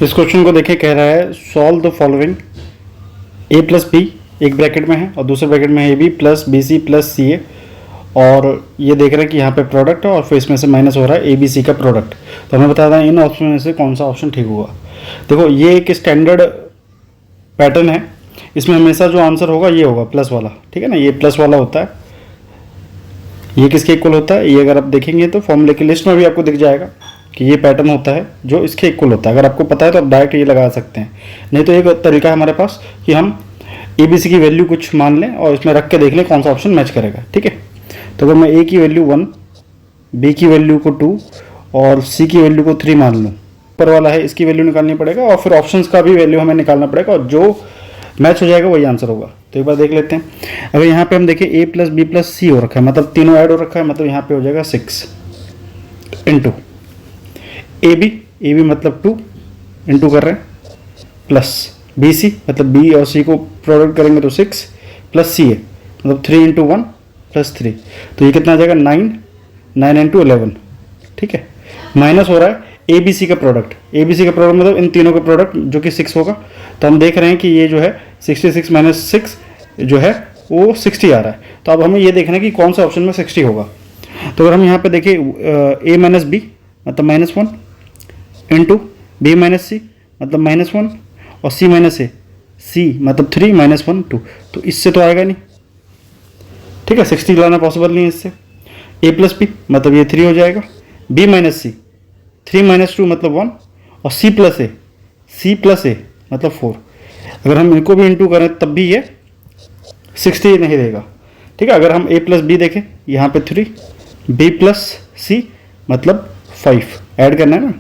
इस क्वेश्चन को देखें, कह रहा है solve the following a plus b एक ब्रैकेट में है और दूसरे ब्रैकेट में a b plus b c plus c a, और ये देख रहे हैं कि यहाँ पे प्रोडक्ट है और फिर इसमें से माइनस हो रहा है ए बी सी का प्रोडक्ट। तो हमें बता दें इन ऑप्शन में से कौन सा ऑप्शन ठीक होगा। देखो ये एक स्टैंडर्ड पैटर्न है, इसमें हमेशा जो आंसर होगा ये होगा प्लस वाला, ठीक है ना, ये प्लस वाला होता है। ये किसके इक्वल होता है, ये अगर आप देखेंगे तो फॉर्मूले की लिस्ट में भी आपको दिख जाएगा कि ये पैटर्न होता है जो इसके इक्वल होता है। अगर आपको पता है तो आप डायरेक्ट ये लगा सकते हैं, नहीं तो एक तरीका है हमारे पास कि हम ए बी सी की वैल्यू कुछ मान लें और इसमें रख के देख लें कौन सा ऑप्शन मैच करेगा, ठीक है। तो अगर मैं ए की वैल्यू 1, बी की वैल्यू को 2 और सी की वैल्यू को 3 मान लूँ, ऊपर वाला है इसकी वैल्यू निकालनी पड़ेगा और फिर ऑप्शंस का भी वैल्यू हमें निकालना पड़ेगा और जो मैच हो जाएगा वही आंसर होगा। तो एक बार देख लेते हैं। अगर यहाँ पे हम देखें ए प्लस बी प्लस सी हो रखा है, मतलब तीनों ऐड हो रखा है, मतलब यहाँ पे हो जाएगा 6 इंटू ए बी मतलब 2 इंटू कर रहे हैं प्लस बी सी मतलब बी और सी को प्रोडक्ट करेंगे तो 6 प्लस सी ए मतलब 3 इंटू 1 प्लस 3, तो ये कितना आ जाएगा 9 इंटू 11, ठीक है। माइनस हो रहा है ए बी सी का प्रोडक्ट, ए बी सी का प्रोडक्ट मतलब इन तीनों का प्रोडक्ट जो कि 6 होगा। तो हम देख रहे हैं कि ये जो है 66 माइनस 6 जो है वो 60 आ रहा है। तो अब हमें ये देखना है कि कौन सा ऑप्शन में 60 होगा। तो अगर हम यहाँ पे देखें ए माइनस बी मतलब -1 इंटू बी माइनस सी मतलब -1 और सी माइनस ए सी मतलब 3 -1 2, तो इससे तो आएगा नहीं, ठीक है। 60 लाना पॉसिबल नहीं है इससे। ए प्लस बी मतलब ये 3 हो जाएगा, बी माइनस सी 3 माइनस 2 मतलब 1 और सी प्लस ए मतलब 4। अगर हम इनको भी इंटू करें तब भी ये 60 नहीं देगा, ठीक है। अगर हम ए प्लस बी देखें यहाँ पे 3, बी प्लस सी मतलब 5 ऐड करना है ना,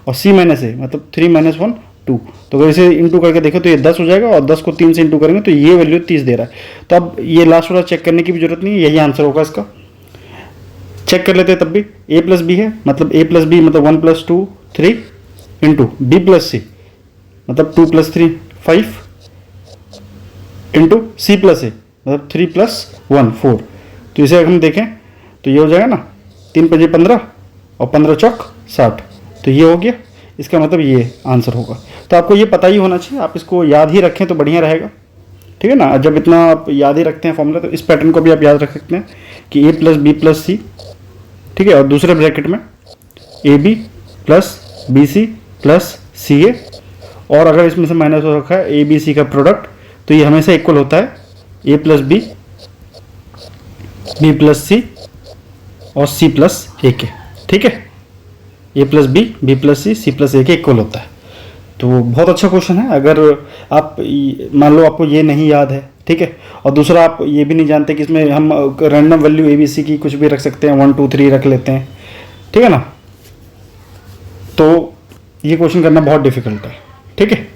और सी माइनस ए मतलब 3 - 1 2। तो अगर इसे इंटू करके देखो तो ये 10 हो जाएगा और 10 को 3 से इंटू करेंगे तो ये वैल्यू 30 दे रहा है। तो अब ये लास्ट वाला चेक करने की भी जरूरत नहीं है, यही आंसर होगा इसका। चेक कर लेते हैं तब भी। ए प्लस बी है मतलब ए प्लस बी मतलब 1 + 2 3 इंटू बी प्लस सी मतलब 2 + 3 5 इंटू सी प्लस ए मतलब 3 + 1 4। तो इसे अगर हम देखें तो ये हो जाएगा ना 3 × 5 = 15 और 15 चौक 60, तो ये हो गया। इसका मतलब ये आंसर होगा। तो आपको ये पता ही होना चाहिए, आप इसको याद ही रखें तो बढ़िया रहेगा, ठीक है ना। जब इतना आप याद ही रखते हैं फॉर्मूला तो इस पैटर्न को भी आप याद रख सकते हैं कि a plus b plus c, ठीक है, और दूसरे ब्रैकेट में a b plus b c plus c a, और अगर इसमें से माइनस हो रखा है ए बी सी का प्रोडक्ट तो ये हमेशा इक्वल होता है a plus b b plus c और सी प्लस ए के, ठीक है। A plus b plus c plus a के इक्वल होता है। तो बहुत अच्छा क्वेश्चन है। अगर आप मान लो आपको ये नहीं याद है, ठीक है, और दूसरा आप ये भी नहीं जानते कि इसमें हम random value A B C की कुछ भी रख सकते हैं, 1 2 3 रख लेते हैं, ठीक है ना, तो ये क्वेश्चन करना बहुत डिफिकल्ट है, ठीक है।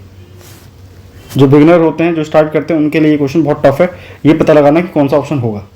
जो बिगिनर होते हैं, जो स्टार्ट करते हैं, उनके लिए ये क्वेश्चन बहुत टफ है, ये पता लगाना कि कौन सा ऑप्शन होगा।